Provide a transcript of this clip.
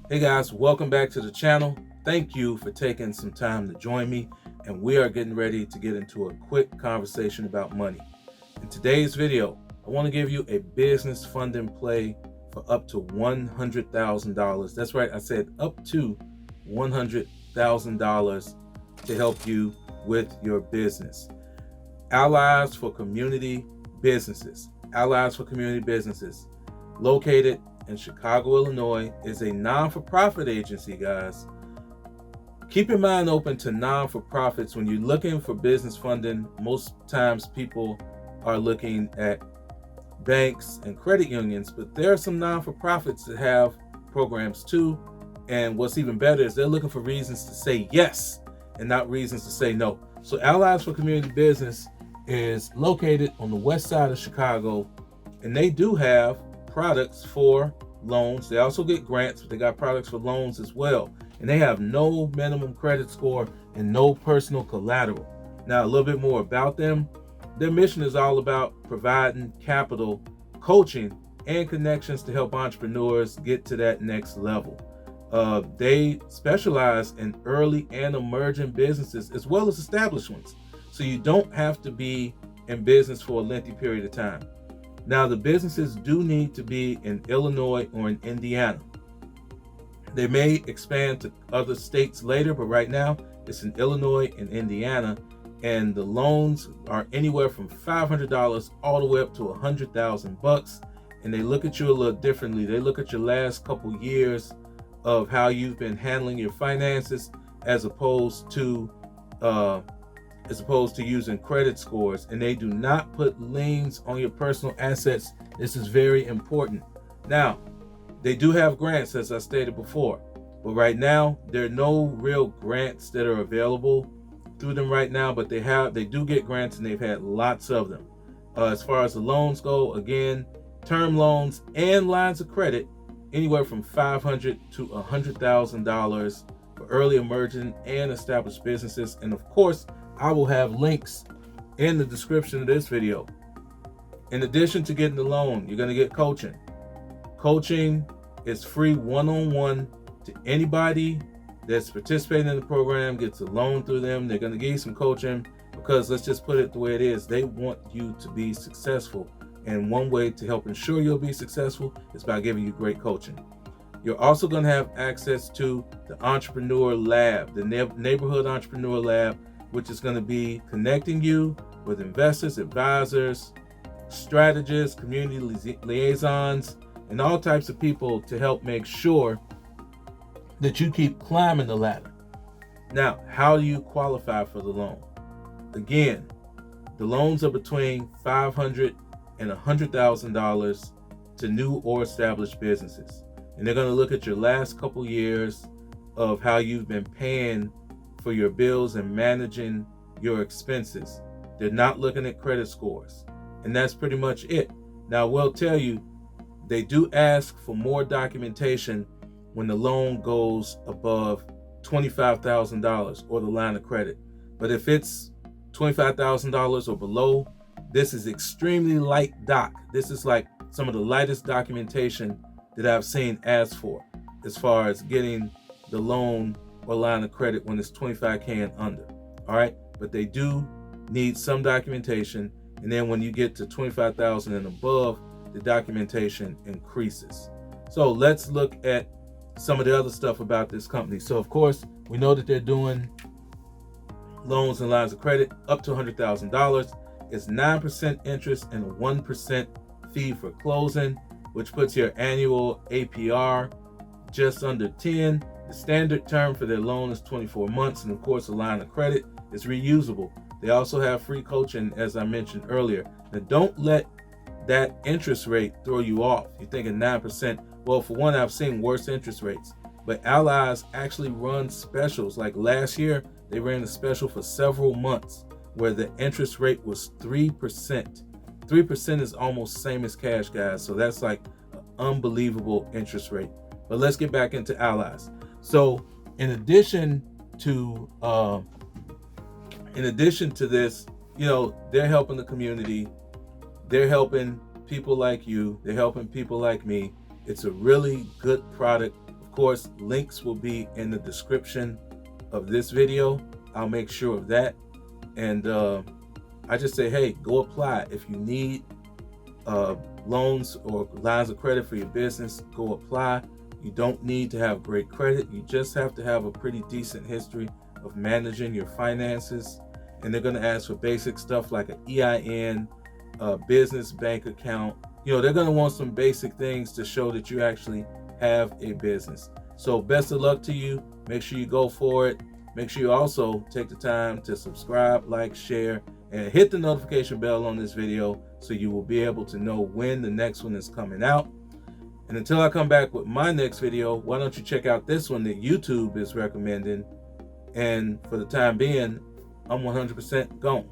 Hey guys, welcome back to the channel. Thank you for taking some time to join me, and we are getting ready to get into a quick conversation about money. In today's video, I want to give you a business funding play for up to $100,000. That's right, I said up to $100,000 to help you with your business. Allies for Community Businesses. Allies for Community Businesses, located in Chicago, Illinois, is a non-for-profit agency, guys. Keep your mind open to non-for-profits when you're looking for business funding. Most times people are looking at banks and credit unions, but there are some non-for-profits that have programs too. And what's even better is they're looking for reasons to say yes and not reasons to say no. So Allies for Community Business is located on the west side of Chicago, and they do have products for loans. They also get grants, but they got products for loans as well. And they have no minimum credit score and no personal collateral. Now, a little bit more about them. Their mission is all about providing capital, coaching, and connections to help entrepreneurs get to that next level. They specialize in early and emerging businesses as well as established ones. So you don't have to be in business for a lengthy period of time. Now, the businesses do need to be in Illinois or in Indiana. They may expand to other states later, but right now it's in Illinois and Indiana. And the loans are anywhere from $500 all the way up to $100,000. And they look at you a little differently. They look at your last couple years of how you've been handling your finances, as opposed to using credit scores. And they do not put liens on your personal assets. This is very important. Now, they do have grants, as I stated before, but right now there are no real grants that are available through them right now, but they do get grants, and they've had lots of them. As far as the loans go, again, term loans and lines of credit, anywhere from $500 to $100,000 for early emerging and established businesses. And of course, I will have links in the description of this video. In addition to getting the loan, you're going to get coaching. Coaching is free one-on-one to anybody that's participating in the program, gets a loan through them. They're going to give you some coaching because, let's just put it the way it is, they want you to be successful. And one way to help ensure you'll be successful is by giving you great coaching. You're also going to have access to the Entrepreneur Lab, the Neighborhood Entrepreneur Lab, which is going to be connecting you with investors, advisors, strategists, community liaisons, and all types of people to help make sure that you keep climbing the ladder. Now, how do you qualify for the loan? Again, the loans are between $500 and $100,000 to new or established businesses. And they're going to look at your last couple years of how you've been paying for your bills and managing your expenses. They're not looking at credit scores. And that's pretty much it. Now, I will tell you, they do ask for more documentation when the loan goes above $25,000 or the line of credit. But if it's $25,000 or below, this is extremely light doc. This is like some of the lightest documentation that I've seen asked for as far as getting the loan or line of credit when it's $25K and under. All right, but they do need some documentation. And then when you get to $25,000 and above, the documentation increases. So let's look at some of the other stuff about this company. So of course, we know that they're doing loans and lines of credit up to $100,000. It's 9% interest and a 1% fee for closing, which puts your annual APR just under 10. The standard term for their loan is 24 months. And of course, the line of credit is reusable. They also have free coaching, as I mentioned earlier. Now, don't let that interest rate throw you off. You're thinking 9%. Well, for one, I've seen worse interest rates. But Allies actually run specials. Like last year, they ran a special for several months where the interest rate was 3%. 3% is almost the same as cash, guys. So that's like an unbelievable interest rate. But let's get back into Allies. So in addition to this, they're helping the community. They're helping people like you. They're helping people like me. It's a really good product. Of course, links will be in the description of this video. I'll make sure of that. And I just say, hey, go apply. If you need loans or lines of credit for your business, go apply. You don't need to have great credit. You just have to have a pretty decent history of managing your finances. And they're going to ask for basic stuff like an EIN, a business bank account. They're going to want some basic things to show that you actually have a business. So best of luck to you. Make sure you go for it. Make sure you also take the time to subscribe, like, share, and hit the notification bell on this video so you will be able to know when the next one is coming out. And until I come back with my next video, why don't you check out this one that YouTube is recommending. And for the time being, I'm 100% gone.